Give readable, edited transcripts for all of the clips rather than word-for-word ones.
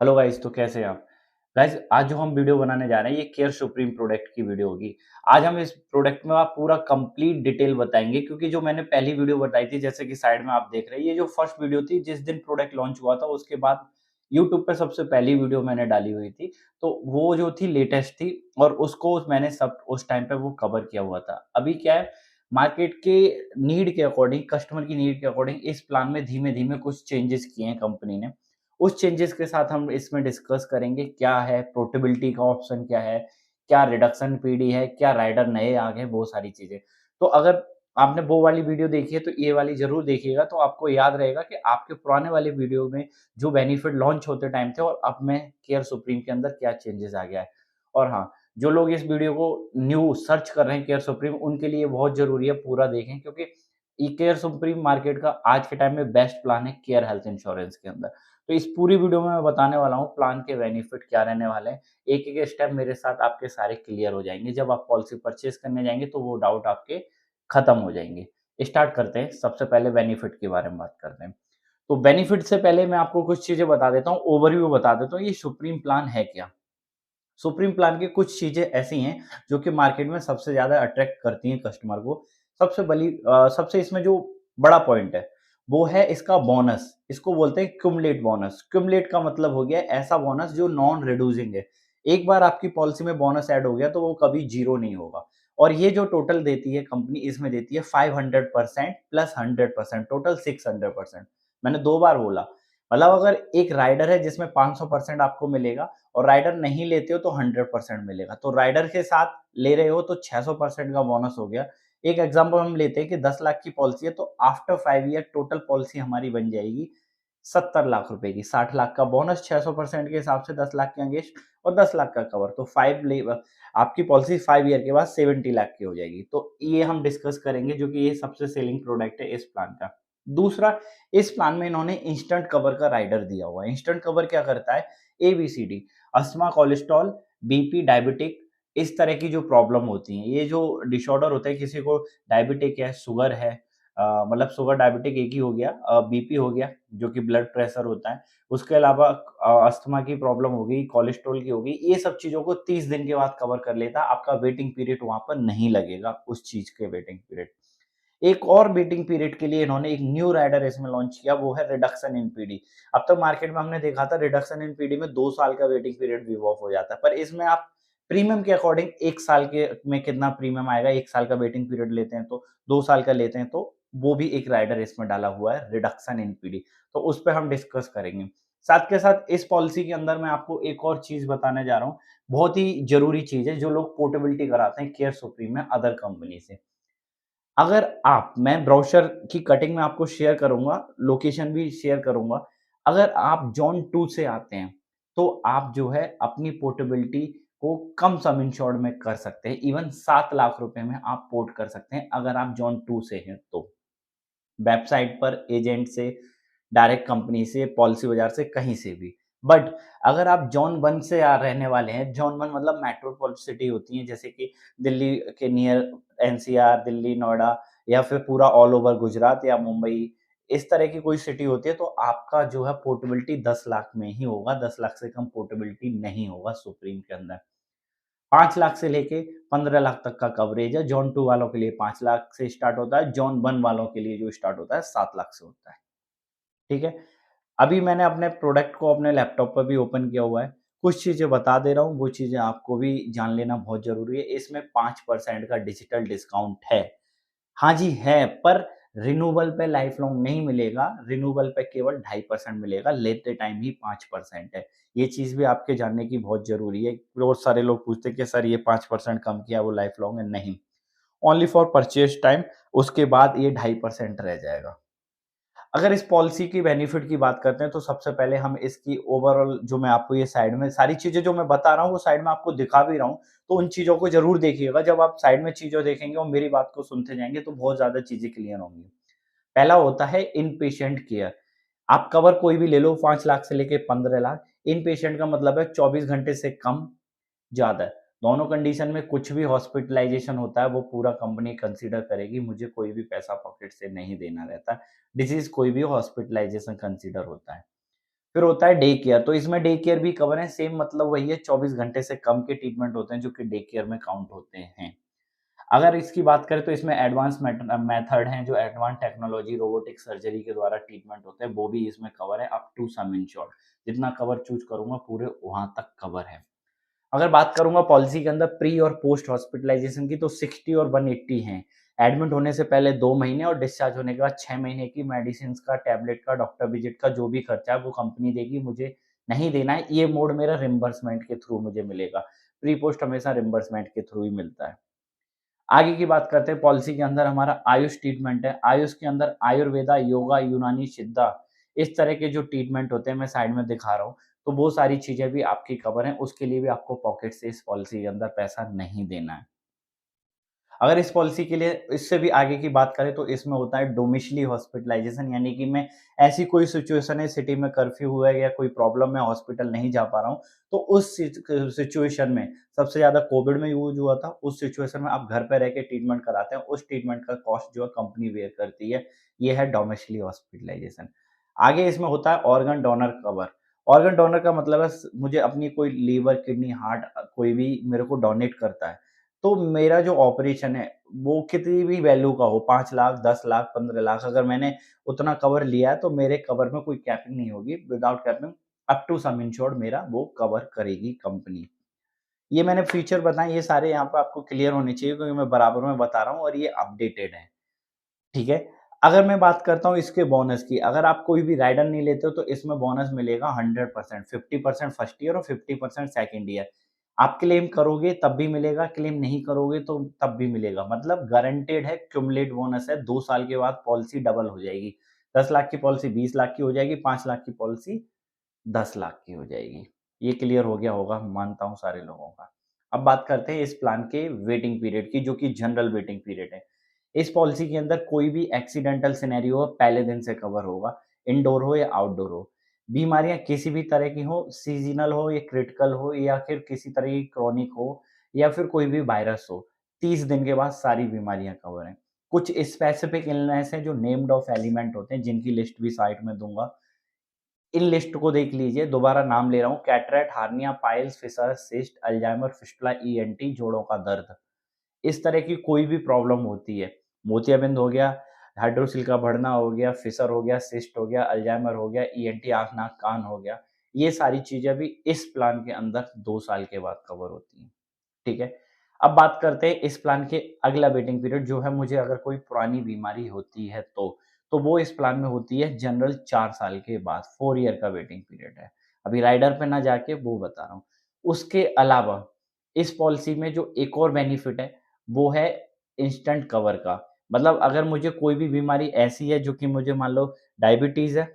Hello guys, तो कैसे हैं आप? गाइस, आज जो हम वीडियो बनाने जा रहे हैं ये केयर सुप्रीम प्रोडक्ट की वीडियो होगी। आज हम इस प्रोडक्ट में आप पूरा कंप्लीट डिटेल बताएँगे क्योंकि जो मैंने पहली वीडियो बताई थी जैसे कि साइड में आप देख रहे हैं, ये जो फर्स्ट वीडियो थी जिस दिन प्रोडक्ट लॉन्च हुआ था उसके बाद यूट्यूब पे सबसे पहली वीडियो मैंने डाली हुई थी। तो वो जो थी लेटेस्ट थी और उसको मैंने सब उस टाइम पे वो कवर किया हुआ था। अभी क्या है, मार्केट के नीड के अकॉर्डिंग, कस्टमर की नीड के अकॉर्डिंग इस प्लान में धीमे-धीमे कुछ चेंजेस किए हैं कंपनी ने। उस चेंजेस के साथ हम इसमें डिस्कस करेंगे क्या है, पोर्टेबिलिटी का ऑप्शन क्या है, क्या रिडक्शन पीडी है, क्या राइडर नए आ गए, वो सारी चीज़ें। तो अगर आपने वो वाली वीडियो देखी है तो ये वाली ज़रूर देखिएगा, तो आपको याद रहेगा कि आपके पुराने वाले वीडियो में जो बेनिफिट लॉन्च होते टाइम थे और अब में केयर सुप्रीम के अंदर क्या चेंजेस आ गया है। और हाँ, जो लोग इस वीडियो को न्यू सर्च कर रहे हैं केयर सुप्रीम, उनके लिए बहुत ज़रूरी है पूरा देखें, क्योंकि ये केयर सुप्रीम मार्केट का आज के टाइम में बेस्ट प्लान है केयर हेल्थ इंश्योरेंस के अंदर। तो इस पूरी वीडियो में मैं बताने वाला हूँ प्लान के बेनिफिट क्या रहने वाले हैं। एक-एक स्टेप मेरे साथ आपके सारे क्लियर हो जाएँगे। जब आप पॉलिसी परचेज़ करने जाएँगे तो वो डाउट आपके खत्म हो जाएँगे। स्टार्ट करते हैं, सबसे पहले बेनिफिट के बारे में बात करते हैं। तो बेनिफिट से पहले मैं आपको कुछ चीज़ें बता देता हूँ, ओवरव्यू बता देता हूँ, ये सुप्रीम प्लान है क्या? सुप्रीम प्लान की कुछ चीज़ें ऐसी हैं जो कि मार्केट में सबसे ज़्यादा अट्रैक्ट करती हैं कस्टमर को। सबसे इसमें जो बड़ा पॉइंट है, वो है इसका बोनस। इसको बोलते हैं क्युमुलेट बोनस। क्युमुलेट का मतलब हो गया ऐसा बोनस जो नॉन रिड्यूसिंग है। एक बार आपकी पॉलिसी में बोनस ऐड हो गया तो वो कभी ज़ीरो नहीं होगा। और ये जो टोटल देती है कंपनी, इसमें देती है 500% प्लस 100%, टोटल 600%। मैंने 2 बार बोला। मतलब अगर एक राइडर है जिसमें 500% आपको मिलेगा और राइडर नहीं लेते हो तो 100% मिलेगा। तो राइडर के साथ ले रहे हो तो 600% का बोनस हो गया। एक एग्ज़ाम्पल हम लेते हैं कि 10 लाख की पॉलिसी है तो आफ्टर 5 ईयर टोटल पॉलिसी हमारी बन जाएगी 70 लाख रुपए की। 60 लाख का बोनस 600% के हिसाब से 10 लाख के अगेंस्ट और 10 लाख का कवर। तो 5 ले आपकी पॉलिसी 5 ईयर के बाद 70 लाख की हो जाएगी। तो ये हम डिस्कस करेंगे, जो कि ये सबसे सेलिंग प्रोडक्ट है इस प्लान का। दूसरा, इस प्लान में इन्होंने इंस्टेंट कवर का राइडर दिया हुआ है। इंस्टेंट कवर क्या करता है? A B C D, asthma, cholesterol, BP, diabetic, इस तरह की जो प्रॉब्लम होती हैं, ये जो डिसऑर्डर होता है, किसी को डायबिटिक है, शुगर है, मतलब शुगर डायबिटिक एक ही हो गया, बीपी हो गया जो कि ब्लड प्रेशर होता है, उसके अलावा अस्थमा की प्रॉब्लम हो गई, कोलेस्ट्रॉल की हो गई, ये सब चीज़ों को 30 दिन के बाद कवर कर लेता है। आपका वेटिंग पीरियड वहाँ पर नहीं लगेगा, उस चीज़ के वेटिंग पीरियड। एक और वेटिंग पीरियड के लिए इन्होंने एक न्यू राइडर इसमें लॉन्च किया, वो है रिडक्शन इन पीडी। अब तक मार्केट में हमने देखा था रिडक्शन इन पीडी में 2 साल का वेटिंग पीरियड विव ऑफ हो जाता है, पर इसमें आप प्रीमियम के अकॉर्डिंग 1 साल के में कितना प्रीमियम आएगा, 1 साल का वेटिंग पीरियड लेते हैं तो, 2 साल का लेते हैं तो, वो भी एक राइडर इसमें डाला हुआ है रिडक्शन इन पीडी। तो उस पे हम डिस्कस करेंगे। साथ के साथ इस पॉलिसी के अंदर मैं आपको एक और चीज़ बताने जा रहा हूँ, बहुत ही ज़रूरी चीज़ है जो लोग पोर्टेबिलिटी कराते हैं केयर सुप्रीम में अदर कंपनी से। अगर आप मैं ब्रोशर की कटिंग में आपको शेयर करूँगा, लोकेशन भी शेयर करूँगा। अगर आप ज़ोन 2 से आते हैं, तो आप जो है अपनी पोर्टेबिलिटी को कम सम इंश्योर्ड में कर सकते हैं। इवन 7 लाख रुपए में आप पोर्ट कर सकते हैं अगर आप ज़ोन 2 से हैं तो। वेबसाइट पर, एजेंट से, डायरेक्ट कंपनी से, पॉलिसी बाज़ार से, कहीं से भी। बट अगर आप ज़ोन 1 से रहने वाले हैं, ज़ोन 1 मतलब मेट्रोपॉलिटन सिटी होती हैं जैसे कि दिल्ली के नियर एनसीआर, दिल्ली, नोएडा या फिर पूरा ऑल ओवर गुजरात या मुंबई, इस तरह की कोई सिटी होती है तो आपका जो है पोर्टेबिलिटी 10 लाख में ही होगा, 10 लाख से कम पोर्टेबिलिटी नहीं होगा सुप्रीम के अंदर। 5 लाख से लेके 15 लाख तक का कवरेज है। ज़ोन 2 वालों के लिए 5 लाख से स्टार्ट होता है, ज़ोन 1 वालों के लिए जो स्टार्ट होता है 7 लाख से होता है। ठीक है? अभी मैंने अपने प्रोडक्ट को अपने लैपटॉप पर भी ओपन किया हुआ है। कुछ चीज़ें बता दे रहा हूँ, वो चीज़ें आपको भी जान लेना बहुत ज़रूरी है। इसमें 5% का डिजिटल डिस्काउंट है। हाँ जी, है, पर रिन्यूएबल पे लाइफ लॉन्ग नहीं मिलेगा, रिन्यूएबल पे केवल 2.5% मिलेगा, लेते टाइम ही 5% है। ये चीज़ भी आपके जानने की बहुत ज़रूरी है। बहुत सारे लोग पूछते हैं कि सर ये 5% कम किया, वो लाइफ लॉन्ग है, नहीं। ओनली फॉर परचेज़ टाइम, उसके बाद ये 2.5% रह जाएगा। अगर इस पॉलिसी की बेनिफिट की बात करते हैं तो सबसे पहले हम इसकी ओवरऑल जो मैं आपको ये साइड में सारी चीज़ें जो मैं बता रहा हूँ वो साइड में आपको दिखा भी रहा हूँ, तो उन चीज़ों को ज़रूर देखिएगा। जब आप साइड में चीज़ें देखेंगे और मेरी बात को सुनते जाएँगे तो बहुत ज़्यादा चीज़ें क्लियर होंगी। पहला होता है इनपेशेंट केयर। आप कवर कोई भी ले लो, 5 लाख से लेके 15 लाख, इनपेशेंट का मतलब है 24 घंटे से कम, ज़्यादा। दोनों कंडीशन में कुछ भी हॉस्पिटलाइज़ेशन होता है वो पूरा कंपनी कंसीडर करेगी, मुझे कोई भी पैसा पॉकेट से नहीं देना रहता। डिसीज़ कोई भी हॉस्पिटलाइज़ेशन कंसीडर होता है। फिर होता है डे केयर, तो इसमें डे केयर भी कवर है, सेम मतलब वही है, 24 घंटे से कम के ट्रीटमेंट होते हैं जो कि डे केयर में काउंट होते हैं। अगर इसकी बात करें तो इसमें एडवांस मेथड हैं, जो एडवांस टेक्नोलॉजी रोबोटिक सर्जरी के द्वारा ट्रीटमेंट होते हैं, वो भी इसमें कवर है अप टू सम इंश्योर्ड। जितना कवर चूज़ करूँगा पूरे वहाँ तक कवर है। अगर बात करूँगा पॉलिसी के अंदर प्री और पोस्ट हॉस्पिटलाइज़ेशन की, तो 60 और 180 हैं। एडमिट होने से पहले 2 महीने और डिस्चार्ज होने के बाद 6 महीने की मेडिसिन्स का, टैबलेट का, डॉक्टर विज़िट का जो भी खर्चा है वो कंपनी देगी, मुझे नहीं देना है। ये मोड मेरा रिम्बर्समेंट के थ्रू मुझे मिलेगा। प्री पोस्ट हमेशा रिम्बर्समेंट के थ्रू ही मिलता है। आगे की बात करते हैं, पॉलिसी के अंदर हमारा आयुष ट्रीटमेंट है। आयुष के अंदर आयुर्वेदा, योगा, यूनानी, सिद्धा, इस तरह के जो ट्रीटमेंट होते हैं, मैं साइड में दिखा रहा हूँ। तो वो सारी चीज़ें भी आपकी कवर हैं, उसके लिए भी आपको पॉकेट से इस पॉलिसी के अंदर पैसा नहीं देना है। अगर इस पॉलिसी के लिए इससे भी आगे की बात करें तो इसमें होता है डोमिशियली हॉस्पिटलाइज़ेशन, यानी कि मैं ऐसी कोई सिचुएशन है, सिटी में कर्फ्यू हुआ है या कोई प्रॉब्लम है, हॉस्पिटल नहीं जा पा रहा हूँ, तो उस सिचुएशन में सबसे ज़्यादा कोविड में यूज़ हुआ था, उस सिचुएशन में आप घर पे रह के ट्रीटमेंट कराते हैं, उस ट्रीटमेंट का कॉस्ट जो है कंपनी बेयर करती है, ये है डोमिशियली हॉस्पिटलाइज़ेशन। आगे इसमें होता है organ donor cover. Organ donor का मतलब है मुझे अपनी कोई लीवर, किडनी, हार्ट कोई भी मेरे को डोनेट करता है, तो मेरा जो ऑपरेशन है, वो कितनी भी वैल्यू का हो, 5 लाख, 10 लाख, 15 लाख, अगर मैंने उतना कवर लिया है, तो मेरे कवर में कोई कैपिंग नहीं होगी, without capping up to sum insured मेरा वो कवर करेगी कंपनी। ये मैंने फीचर बताए, ये सारे यहाँ पे आपको क्लियर होने चाहिए क्योंकि मैं बराबर में बता रहा हूँ और ये अपडेटेड है, ठीक है? अगर मैं बात करता हूँ इसके बोनस की, अगर आप कोई भी राइडर नहीं लेते हो, तो इसमें बोनस मिलेगा 100%, 50% फर्स्ट ईयर और 50% सेकंड ईयर। आप क्लेम करोगे तब भी मिलेगा, क्लेम नहीं करोगे तो तब भी मिलेगा। मतलब गारंटेड है, क्युमुलेट बोनस है, 2 साल के बाद पॉलिसी डबल हो जाएगी। 10 लाख की पॉलिसी 20 लाख की हो जाएगी, 5 लाख की पॉलिसी 10 लाख की हो जाएगी। ये क्लियर हो गया होगा, मानता हूँ सारे लोगों का। अब बात करते हैं इस प्लान के वेटिंग पीरियड की, जो कि जनरल वेटिंग पीरियड है। इस पॉलिसी के अंदर कोई भी एक्सीडेंटल सिनेरियो हो, पहले दिन से कवर होगा, इंडोर हो या आउटडोर हो। बीमारियाँ किसी भी तरह की हो, सीज़नल हो या क्रिटिकल हो या फिर किसी तरह की क्रॉनिक हो या फिर कोई भी वायरस हो, 30 दिन के बाद सारी बीमारियाँ कवर हैं। कुछ स्पेसिफिक इलनेस हैं जो नेम्ड ऑफ एलिमेंट होते हैं, जिनकी लिस्ट भी साइड में दूँगा। इन लिस्ट को देख लीजिए, दोबारा नाम ले रहा हूँ, cataract, hernia, piles, fissure, cyst, Alzheimer, fistula, ENT, जोड़ों का दर्द। इस तरह की कोई भी प्रॉब्लम होती है, मोतियाबिंद हो गया, हाइड्रोसिल का बढ़ना हो गया, फिशर हो गया, सिस्ट हो गया, अल्जाइमर हो गया, ईएनटी आँख, नाक, कान हो गया, ये सारी चीज़ें भी इस प्लान के अंदर 2 साल के बाद कवर होती हैं। ठीक है? अब बात करते हैं इस प्लान के अगला वेटिंग पीरियड, जो है मुझे अगर कोई पुरानी बीमारी होती है तो वो इस प्लान में होती है जनरल 4 साल के बाद, 4 ईयर का वेटिंग पीरियड है। अभी राइडर पे ना जाके वो बता रहा हूँ। उसके अलावा इस पॉलिसी में जो एक और बेनिफिट है, वो है इंस्टेंट कवर का। मतलब अगर मुझे कोई भी बीमारी ऐसी है जो कि मुझे मान लो डायबिटीज़ है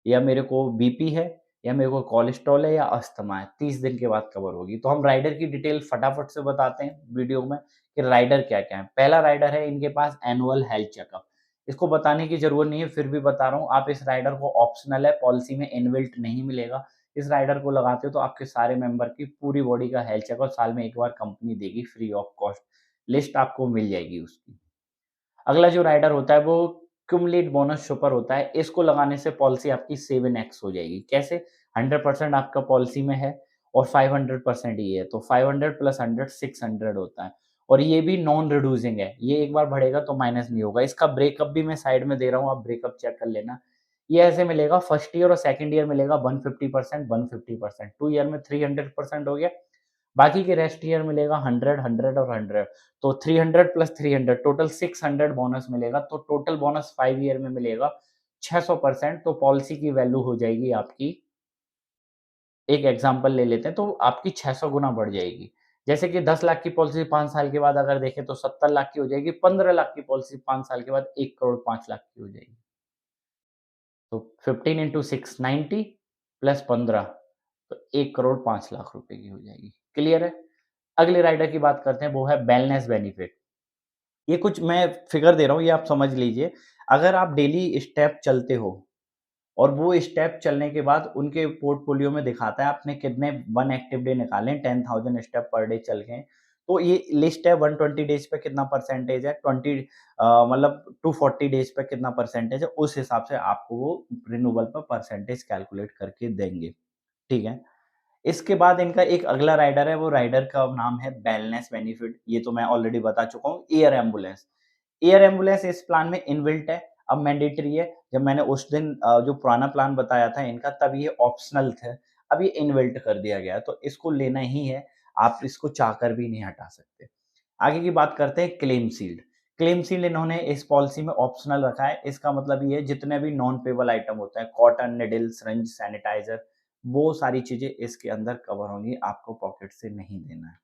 या मेरे को बीपी है या मेरे को कोलेस्ट्रॉल है या अस्थमा है, 30 दिन के बाद कवर होगी। तो हम राइडर की डिटेल फटाफट से बताते हैं वीडियो में कि राइडर क्या-क्या है। पहला राइडर है इनके पास एनुअल हेल्थ चेकअप। इसको बताने की ज़रूरत नहीं है, फिर भी बता रहा हूँ। आप इस राइडर को ऑप्शनल है, पॉलिसी में इनबिल्ट नहीं मिलेगा। इस राइडर को लगाते हो तो आपके सारे मेंबर की पूरी बॉडी का हेल्थ चेकअप साल में 1 बार कंपनी देगी फ्री ऑफ कॉस्ट। लिस्ट आपको मिल जाएगी उसकी। अगला जो राइडर होता है वो क्युमुलेट बोनस सुपर होता है। इसको लगाने से पॉलिसी आपकी 7x हो जाएगी। कैसे? 100% आपका पॉलिसी में है और 500% ये है, तो 500 प्लस 100 600 होता है और ये भी नॉन रिड्यूसिंग है। ये एक बार बढ़ेगा तो माइनस नहीं होगा। इसका ब्रेकअप भी मैं साइड में दे रहा हूँ, आप ब्रेकअप चेक कर लेना। ये ऐसे मिलेगा, फर्स्ट ईयर और सेकंड ईयर मिलेगा 150%, 150%, 2 ईयर में 300% हो गया। बाकी के रेस्ट ईयर मिलेगा 100, 100 और 100, तो 300 प्लस 300 टोटल 600 बोनस मिलेगा, तो टोटल बोनस 5 ईयर में मिलेगा 600%, तो पॉलिसी की वैल्यू हो जाएगी आपकी, एक एग्ज़ाम्पल ले लेते हैं, तो आपकी 600 गुना बढ़ जाएगी। जैसे कि 10 लाख की पॉलिसी 5 साल के बाद अगर देखें तो 70 लाख की हो जाएगी, 15 लाख की पॉलिसी 5 साल के बाद 1 करोड़ 5 लाख की हो जाएगी। तो 15 इंटू 6 90 प्लस 15 तो 1 करोड़ 5 लाख रुपए की हो जाएगी। क्लियर है? अगले राइडर की बात करते हैं, वो है वेलनेस बेनिफिट। ये कुछ मैं फिगर दे रहा हूँ, ये आप समझ लीजिए। अगर आप डेली स्टेप चलते हो और वो स्टेप चलने के बाद उनके पोर्टफोलियो में दिखाता है आपने कितने 1 एक्टिव डे निकाले, 10,000 स्टेप पर डे चल गए, तो ये लिस्ट है 120 डेज पे कितना परसेंटेज है, मतलब 240 डेज पे कितना परसेंटेज है, उस हिसाब से आपको वो रिन्यूएबल पे परसेंटेज कैलकुलेट करके देंगे, ठीक है। इसके बाद इनका एक अगला राइडर है, वो राइडर का नाम है वेलनेस बेनिफिट। ये तो मैं ऑलरेडी बता चुका हूँ। एयर एम्बुलेंस, एयर एम्बुलेंस इस प्लान में इनबिल्ट है, अब मैंडेटरी है। जब मैंने उस दिन जो पुराना प्लान बताया था इनका, तब ये ऑप्शनल थे, अब ये इनबिल्ट कर दिया गया है, तो इसको लेना ही है, आप इसको चाहकर भी नहीं हटा सकते। आगे की बात करते हैं क्लेम शील्ड। क्लेम शील्ड इन्होंने इस पॉलिसी में ऑप्शनल रखा है। इसका मतलब ये है जितने भी नॉन पेबल आइटम होते हैं, कॉटन, निडल, सिरिंज, सैनिटाइजर, वो सारी चीजें इसके अंदर कवर होंगी, आपको पॉकेट से नहीं देना है।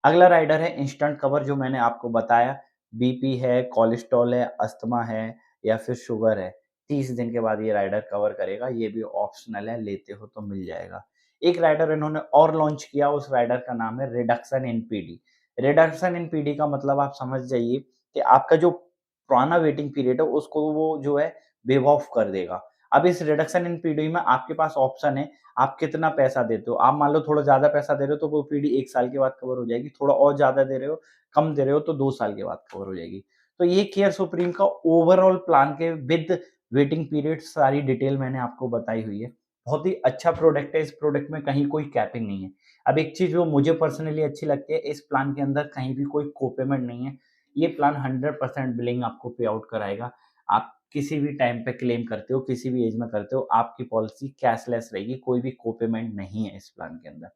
अगला राइडर है इंस्टेंट कवर, जो मैंने आपको बताया, बीपी है, कोलेस्ट्रॉल है, अस्थमा है या फिर शुगर है, 30 दिन के बाद ये राइडर कवर करेगा। ये भी ऑप्शनल है, लेते हो तो मिल जाएगा। एक राइडर इन्होंने और लॉन्च किया, उस राइडर का नाम है reduction in PD. Reduction in PD का मतलब आप समझ जाइए कि आपका जो पुराना वेटिंग पीरियड है उसको वो जो है वेव ऑफ कर देगा। अब इस रिडक्शन इन पीडी में आपके पास ऑप्शन है, आप कितना पैसा देते हो। आप मान लो थोड़ा ज़्यादा पैसा दे रहे हो तो वो पीढ़ी 1 साल के बाद कवर हो जाएगी, थोड़ा और ज़्यादा दे रहे हो, कम दे रहे हो तो 2 साल के बाद कवर हो जाएगी। तो ये केयर सुप्रीम का ओवरऑल प्लान के विद वेटिंग पीरियड सारी डिटेल मैंने आपको बताई हुई है। बहुत ही अच्छा प्रोडक्ट है, इस प्रोडक्ट में कहीं कोई कैपिंग नहीं है। अब एक चीज़ जो मुझे पर्सनली अच्छी लगती है, इस प्लान के अंदर कहीं भी कोई को-पेमेंट नहीं है। ये प्लान 100% बिलिंग आपको पे आउट कराएगा। आप किसी भी टाइम पे क्लेम करते हो, किसी भी एज में करते हो, आपकी पॉलिसी कैशलेस रहेगी, कोई भी को-पेमेंट नहीं है इस प्लान के अंदर।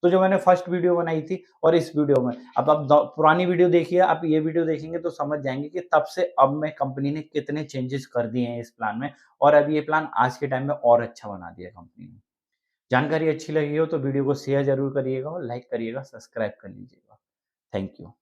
तो जो मैंने फर्स्ट वीडियो बनाई थी और इस वीडियो में, अब आप द पुरानी वीडियो देखिए, आप ये वीडियो देखेंगे तो समझ जाएँगे कि तब से अब में कंपनी ने कितने चेंजेस कर दिए हैं इस प्लान में, और अब ये प्लान आज के टाइम में और अच्छा बना दिया कंपनी ने। जानकारी अच्छी लगी हो तो वीडियो को शेयर ज़रूर करिएगा और लाइक करिएगा, सब्सक्राइब कर लीजिएगा। Thank you.